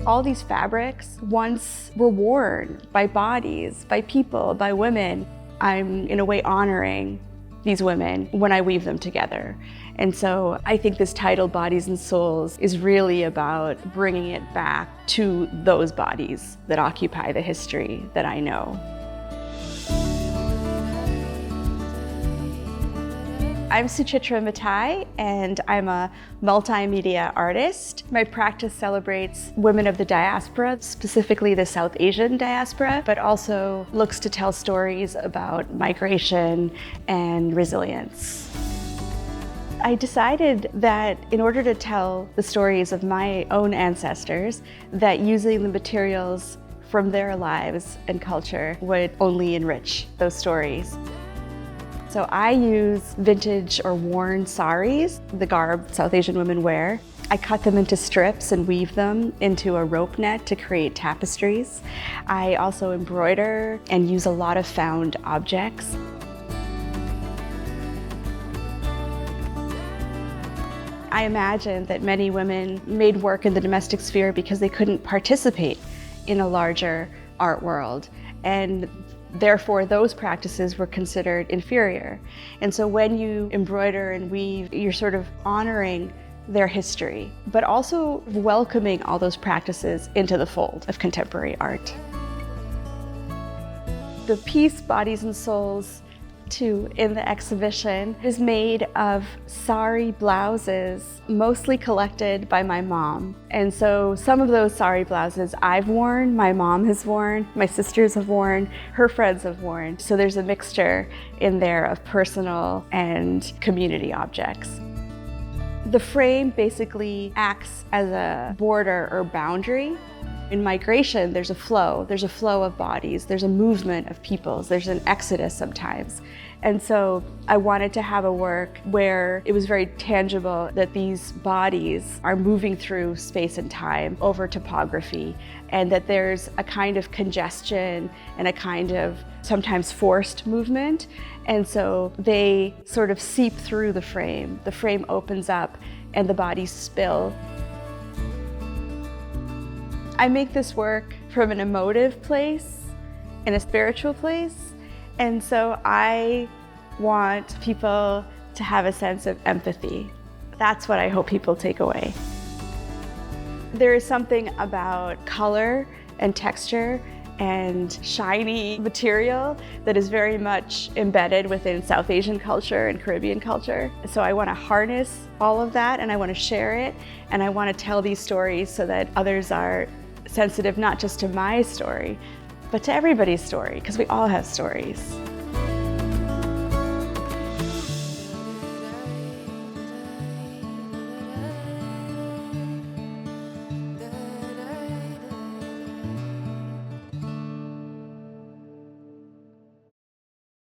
All these fabrics once were worn by bodies, by people, by women. I'm in a way honoring these women when I weave them together. And so I think this title, Bodies and Souls, is really about bringing it back to those bodies that occupy the history that I know. I'm Suchitra Mattai, and I'm a multimedia artist. My practice celebrates women of the diaspora, specifically the South Asian diaspora, but also looks to tell stories about migration and resilience. I decided that in order to tell the stories of my own ancestors, that using the materials from their lives and culture would only enrich those stories. So I use vintage or worn saris, the garb South Asian women wear. I cut them into strips and weave them into a rope net to create tapestries. I also embroider and use a lot of found objects. I imagine that many women made work in the domestic sphere because they couldn't participate in a larger art world, and therefore those practices were considered inferior. And so when you embroider and weave, you're sort of honoring their history, but also welcoming all those practices into the fold of contemporary art. The piece, Bodies and Souls, in the exhibition is made of sari blouses, mostly collected by my mom. And so some of those sari blouses I've worn, my mom has worn, my sisters have worn, her friends have worn. So there's a mixture in there of personal and community objects. The frame basically acts as a border or boundary. In migration, there's a flow of bodies, there's a movement of peoples, there's an exodus sometimes. And so I wanted to have a work where it was very tangible that these bodies are moving through space and time over topography, and that there's a kind of congestion and a kind of sometimes forced movement. And so they sort of seep through the frame. The frame opens up and the bodies spill. I make this work from an emotive place, in a spiritual place, and so I want people to have a sense of empathy. That's what I hope people take away. There is something about color and texture and shiny material that is very much embedded within South Asian culture and Caribbean culture. So I want to harness all of that, and I want to share it, and I want to tell these stories so that others are sensitive not just to my story, but to everybody's story, because we all have stories.